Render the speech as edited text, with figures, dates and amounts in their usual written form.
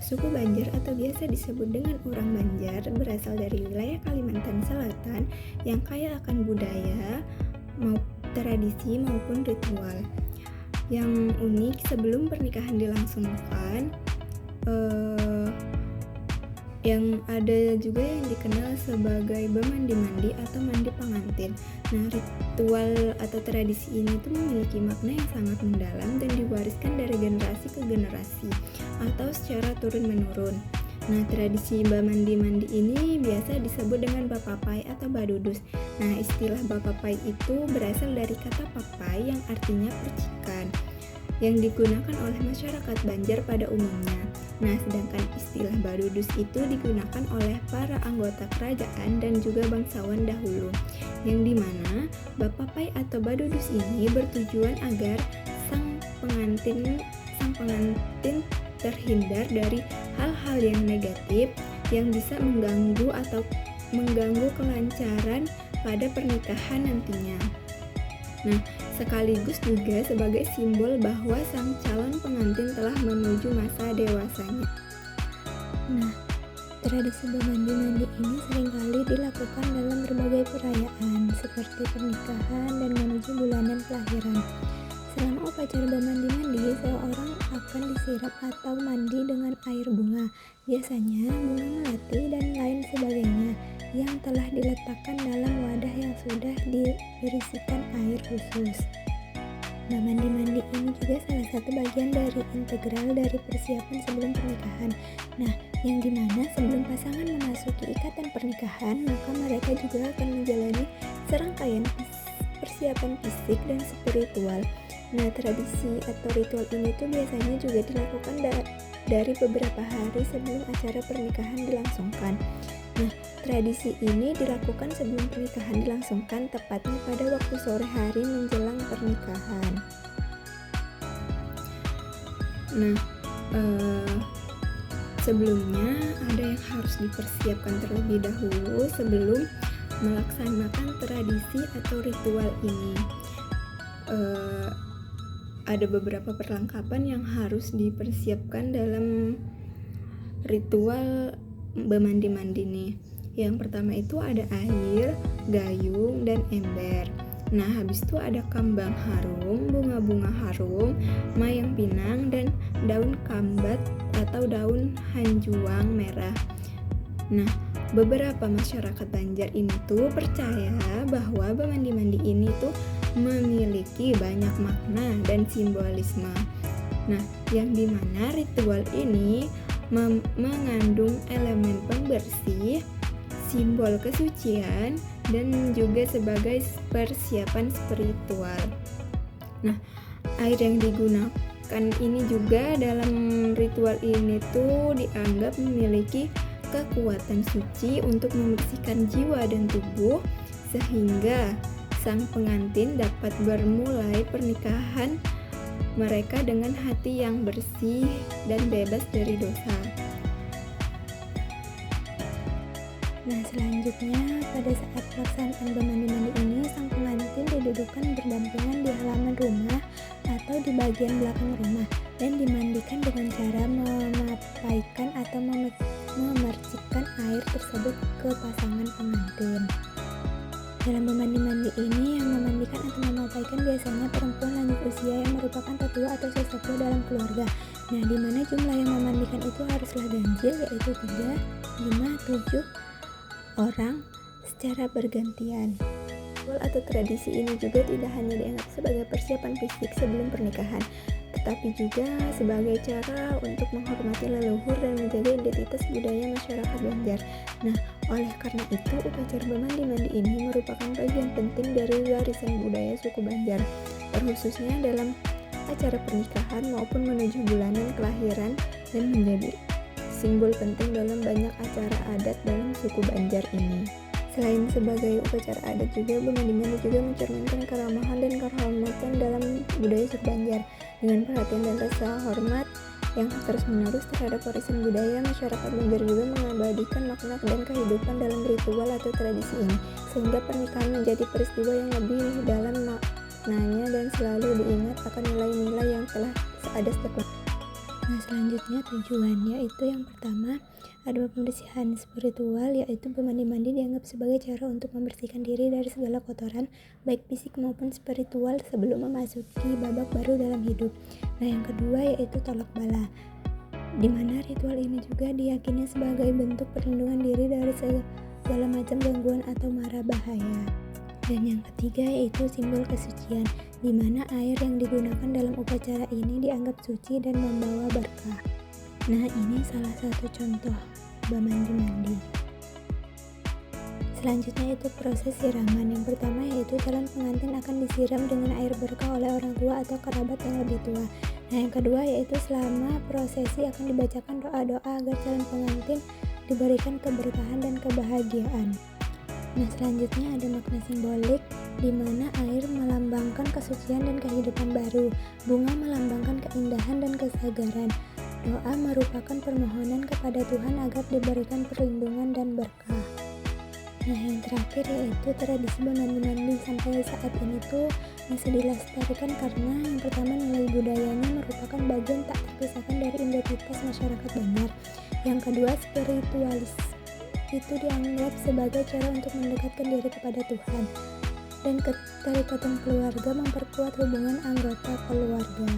Suku Banjar atau biasa disebut dengan orang Banjar berasal dari wilayah Kalimantan Selatan yang kaya akan budaya, tradisi maupun ritual. Yang unik sebelum pernikahan dilangsungkan, yang ada juga yang dikenal sebagai bemandi-mandi atau mandi pengantin. Nah, ritual atau tradisi ini tuh memiliki makna yang sangat mendalam dan diwariskan dari generasi ke generasi atau secara turun-menurun. Nah, tradisi bemandi-mandi ini biasa disebut dengan bapapai atau badudus. Nah, istilah bapapai itu berasal dari kata papai yang artinya percikan, yang digunakan oleh masyarakat Banjar pada umumnya. Nah, sedangkan istilah badudus itu digunakan oleh para anggota kerajaan dan juga bangsawan dahulu, yang dimana bapapai atau badudus ini bertujuan agar sang pengantin terhindar dari hal-hal yang negatif yang bisa mengganggu kelancaran pada pernikahan nantinya. Nah, sekaligus juga sebagai simbol bahwa sang calon pengantin telah menuju masa dewasanya. Nah, tradisi bemandi-mandi ini seringkali dilakukan dalam berbagai perayaan seperti pernikahan dan menuju bulanan kelahiran. Selama upacara bemandi-mandi, seseorang akan disiram atau mandi dengan air bunga, biasanya bunga melati dan lain sebagainya, yang telah diletakkan dalam wadah yang sudah diberisikan air khusus. Nah, mandi-mandi ini juga salah satu bagian dari integral dari persiapan sebelum pernikahan. Nah, yang dimana sebelum pasangan memasuki ikatan pernikahan, maka mereka juga akan menjalani serangkaian persiapan fisik dan spiritual. Nah, tradisi atau ritual ini tuh biasanya juga dilakukan dari beberapa hari sebelum acara pernikahan dilangsungkan. Nah, tradisi ini dilakukan sebelum pernikahan dilangsungkan, tepatnya pada waktu sore hari menjelang pernikahan. Nah, sebelumnya ada yang harus dipersiapkan terlebih dahulu sebelum melaksanakan tradisi atau ritual ini. Ada beberapa perlengkapan yang harus dipersiapkan dalam ritual bemandi-mandi nih. Yang pertama itu ada air, gayung, dan ember. Nah, habis itu ada kambang harum, bunga-bunga harum, mayang pinang, dan daun kambat atau daun hanjuang merah. Nah, beberapa masyarakat Banjar ini tuh percaya bahwa bemandi-mandi ini tuh memiliki banyak makna dan simbolisme. Nah, yang dimana ritual ini mengandung elemen pembersih, simbol kesucian, dan juga sebagai persiapan spiritual. Nah, air yang digunakan ini juga dalam ritual ini tuh dianggap memiliki kekuatan suci untuk membersihkan jiwa dan tubuh, sehingga sang pengantin dapat bermulai pernikahan mereka dengan hati yang bersih dan bebas dari dosa. Nah, selanjutnya pada saat pelaksanaan bemandi-mandi ini, sang pengantin didudukkan berdampingan di halaman rumah atau di bagian belakang rumah dan dimandikan dengan cara memapaikan atau memercikkan air tersebut ke pasangan pengantin. Dalam bemandi-mandi ini, yang memandikan atau memapaikan biasanya perempuan lanjut usia yang merupakan tetua atau sesepuh dalam keluarga. Nah, di mana jumlah yang memandikan itu haruslah ganjil, yaitu 3, 5, 7 orang secara bergantian. Ritual atau tradisi ini juga tidak hanya dianggap sebagai persiapan fisik sebelum pernikahan, tetapi juga sebagai cara untuk menghormati leluhur dan menjaga identitas budaya masyarakat Banjar. Nah, oleh karena itu, upacara bemandi-mandi ini merupakan bagian penting dari warisan budaya suku Banjar, terkhususnya dalam acara pernikahan maupun menuju bulanan kelahiran, dan menjadi simbol penting dalam banyak acara adat dalam suku Banjar ini. Selain sebagai upacara adat juga, Bemandi-Mandi juga mencerminkan keramahan dan kehormatan dalam budaya suku Banjar. Dengan perhatian dan rasa hormat yang terus-menerus terhadap warisan budaya, masyarakat Banjar juga mengabadikan makna dan kehidupan dalam ritual atau tradisi ini, sehingga pernikahan menjadi peristiwa yang lebih dalam maknanya dan selalu diingat akan nilai-nilai yang telah ada sejak lama. Nah, selanjutnya tujuannya itu yang pertama ada pembersihan spiritual, yaitu Bemandi-Mandi dianggap sebagai cara untuk membersihkan diri dari segala kotoran baik fisik maupun spiritual sebelum memasuki babak baru dalam hidup. Nah, yang kedua yaitu tolak bala, di mana ritual ini juga diyakini sebagai bentuk perlindungan diri dari segala macam gangguan atau mara bahaya. Dan yang ketiga yaitu simbol kesucian, di mana air yang digunakan dalam upacara ini dianggap suci dan membawa berkah. Nah, ini salah satu contoh Bemandi-Mandi. Selanjutnya itu proses siraman. Yang pertama yaitu calon pengantin akan disiram dengan air berkah oleh orang tua atau kerabat yang lebih tua. Nah, yang kedua yaitu selama prosesi akan dibacakan doa-doa agar calon pengantin diberikan keberkahan dan kebahagiaan. Nah, selanjutnya ada makna simbolik, di mana air melambangkan kesucian dan kehidupan baru, bunga melambangkan keindahan dan kesagaran, doa merupakan permohonan kepada Tuhan agar diberikan perlindungan dan berkah. Nah, yang terakhir yaitu tradisi Bemandi-Mandi sampai saat ini tuh masih dilestarikan karena yang pertama nilai budayanya merupakan bagian tak terpisahkan dari identitas masyarakat Banjar. Yang kedua, spiritualis itu dianggap sebagai cara untuk mendekatkan diri kepada Tuhan, dan keterikatan keluarga memperkuat hubungan anggota keluarga.